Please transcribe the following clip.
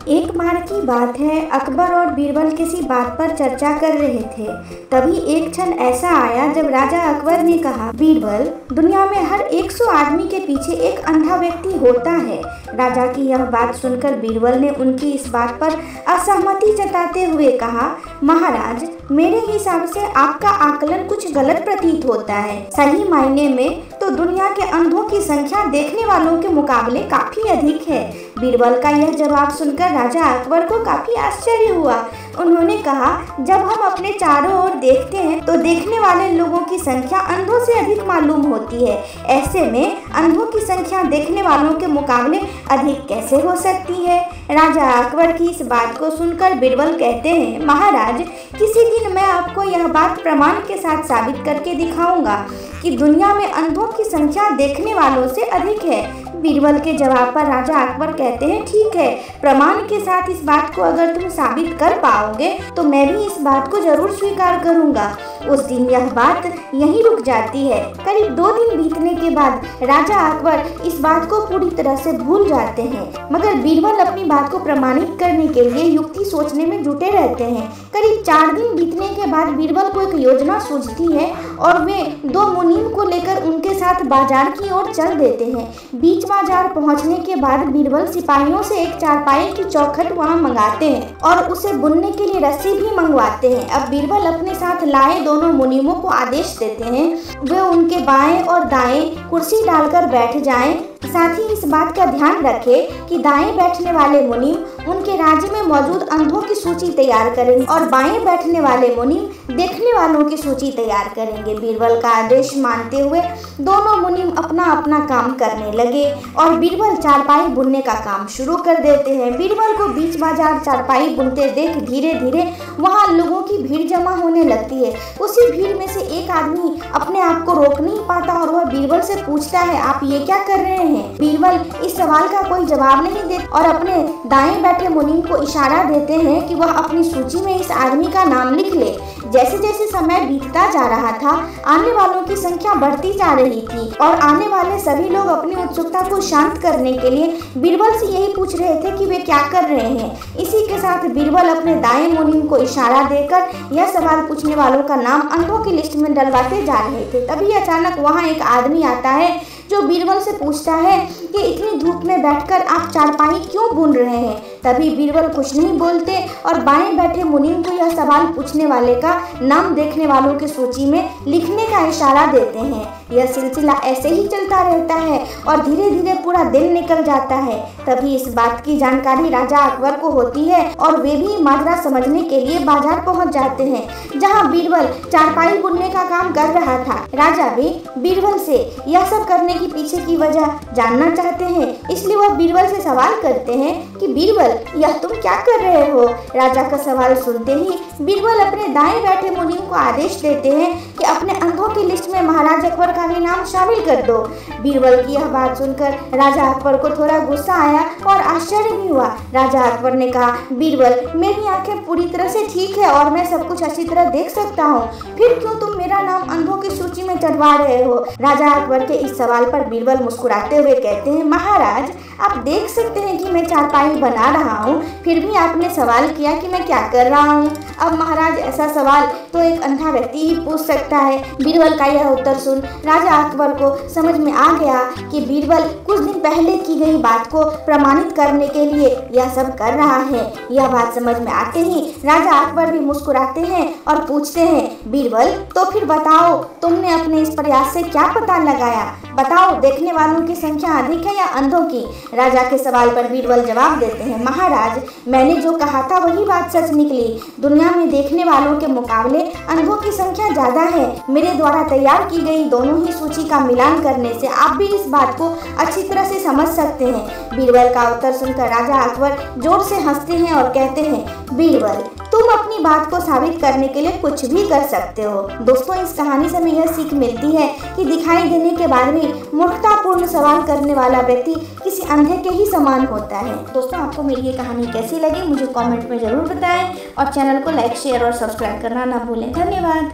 एक बार की बात है, अकबर और बीरबल किसी बात पर चर्चा कर रहे थे। तभी एक क्षण ऐसा आया जब राजा अकबर ने कहा, बीरबल, दुनिया में हर 100 आदमी के पीछे एक अंधा व्यक्ति होता है। राजा की यह बात सुनकर बीरबल ने उनकी इस बात पर असहमति जताते हुए कहा, महाराज, मेरे हिसाब से आपका आकलन कुछ गलत प्रतीत होता है। सही मायने में तो दुनिया के अंधों की संख्या देखने वालों के मुकाबले काफी अधिक है। बीरबल का यह जवाब सुनकर राजा अकबर को काफी आश्चर्य हुआ। उन्होंने कहा, जब हम अपने चारों ओर देखते हैं तो देखने वाले लोगों की संख्या अंधों से अधिक मालूम होती है। ऐसे में अंधों की संख्या देखने वालों के मुकाबले अधिक कैसे हो सकती है? राजा अकबर की इस बात को सुनकर बीरबल कहते हैं, महाराज, किसी दिन मैं आपको यह बात प्रमाण के साथ साबित करके दिखाऊंगा कि दुनिया में अंधों की संख्या देखने वालों से अधिक है। बीरबल के जवाब पर राजा अकबर कहते हैं, ठीक है, प्रमाण के साथ इस बात को अगर तुम साबित कर पाओगे तो मैं भी इस बात को जरूर स्वीकार करूंगा। उस दिन यह बात यहीं रुक जाती है। करीब 2 दिन बीतने के बाद राजा अकबर इस बात को पूरी तरह से भूल जाते हैं, मगर बीरबल अपनी बात को प्रमाणित करने के लिए युक्ति सोचने में जुटे रहते हैं। करीब 4 दिन बीतने के बाद बीरबल को एक योजना सूझती है और वे 2 मुनीम को लेकर उनके साथ बाजार की ओर चल देते हैं। बीच बाजार पहुंचने के बाद बीरबल सिपाहियों से एक चारपाई की चौखट वहां मंगाते हैं और उसे बुनने के लिए रस्सी भी मंगवाते हैं। अब बीरबल अपने साथ लाए दोनों मुनीमों को आदेश देते हैं वे उनके बाएं और दाएं कुर्सी डालकर बैठ जाएं। साथ ही इस बात का ध्यान रखें कि दाएं बैठने वाले मुनीम उनके राज्य में मौजूद अंधों की सूची तैयार करेंगे और बाएं बैठने वाले मुनीम देखने वालों की सूची तैयार करेंगे। बीरबल का आदेश मानते हुए दोनों मुनीम अपना अपना काम करने लगे और बीरबल चारपाई बुनने का काम शुरू कर देते हैं। बीरबल को बीच बाजार चारपाई बुनते देख धीरे धीरे वहाँ लोगों की भीड़ जमा होने लगती है। उसी भीड़ में से एक आदमी अपने आप को रोक नहीं पाता और वह बीरबल से पूछता है, आप ये क्या कर रहे हैं? बीरबल इस सवाल का कोई जवाब नहीं देते और अपने दाएं बैठे मुनीम को इशारा देते हैं कि वह अपनी सूची में इस आदमी का नाम लिख ले। जैसे जैसे समय बीतता जा रहा था, आने वालों की संख्या बढ़ती जा रही थी और आने वाले सभी लोग अपनी उत्सुकता को शांत करने के लिए बीरबल से यही पूछ रहे थे कि वे क्या कर रहे हैं। इसी के साथ बीरबल अपने दाएं मुनीम को इशारा देकर यह सवाल पूछने वालों का नाम अंधों की लिस्ट में डलवाते जा रहे थे। तभी अचानक वहाँ एक आदमी आता है जो बीरबल से पूछता है कि इतनी धूप में बैठकर आप चारपाई क्यों बुन रहे हैं? तभी बीरबल कुछ नहीं बोलते और बाएं बैठे मुनीम को यह सवाल पूछने वाले का नाम देखने वालों की सूची में लिखने का इशारा देते हैं। यह सिलसिला ऐसे ही चलता रहता है और धीरे धीरे पूरा दिन निकल जाता है। तभी इस बात की जानकारी राजा अकबर को होती है और वे भी माजरा समझने के लिए बाजार पहुंच जाते हैं जहां बीरबल चारपाई बुनने का काम कर रहा था। राजा भी बीरबल से यह सब करने की पीछे की वजह जानना चाहते हैं, इसलिए वह बीरबल से सवाल करते हैं कि बीरबल, यह तुम क्या कर रहे हो? राजा का सवाल सुनते ही बीरबल अपने दाएं बैठे मुनीम को आदेश देते हैं कि अपने अंधों की लिस्ट में महाराज अकबर का भी नाम शामिल कर दो। बीरबल की यह बात सुनकर राजा अकबर को थोड़ा गुस्सा आया और आश्चर्य भी हुआ। राजा अकबर ने कहा, बीरबल, मेरी आंखें पूरी तरह से ठीक है और मैं सब कुछ अच्छी तरह देख सकता हूँ, फिर क्यों तुम मेरा नाम अंधों की सूची में चढ़वा रहे हो? राजा अकबर के इस सवाल पर बीरबल मुस्कुराते हुए कहते हैं, महाराज, आप देख सकते हैं कि मैं चारपाई बना रहा हूँ, फिर भी आपने सवाल किया कि मैं क्या कर रहा हूँ। अब महाराज, ऐसा सवाल तो एक अंधा व्यक्ति ही पूछ सकता है। बीरबल का यह उत्तर सुन राजा अकबर को समझ में आ गया कि बीरबल कुछ दिन पहले की गई बात को प्रमाणित करने के लिए यह सब कर रहा है। यह बात समझ में आते ही राजा अकबर भी मुस्कुराते हैं और पूछते हैं, बीरबल, तो फिर बताओ, तुमने अपने इस प्रयास से क्या पता लगाया? बताओ, देखने वालों की संख्या अधिक है या अंधों की? राजा के सवाल पर बीरबल जवाब देते हैं, महाराज, मैंने जो कहा था वही बात सच निकली। दुनिया में देखने वालों के मुकाबले अंधों की संख्या ज्यादा है। मेरे द्वारा तैयार की गई दोनों ही सूची का मिलान करने से आप भी इस बात को अच्छी तरह से समझ सकते हैं। बीरबल का उत्तर सुनकर राजा अकबर जोर से हंसते हैं और कहते हैं, बीरबल, तुम अपनी बात को साबित करने के लिए कुछ भी कर सकते हो। दोस्तों, इस कहानी से हमें यह सीख मिलती है कि दिखाई देने के बाद भी मूर्खतापूर्ण सवाल करने वाला व्यक्ति किसी अंधे के ही समान होता है। दोस्तों, आपको मेरी ये कहानी कैसी लगी मुझे कमेंट में जरूर बताएं और चैनल को लाइक, शेयर और सब्सक्राइब करना ना भूलें। धन्यवाद।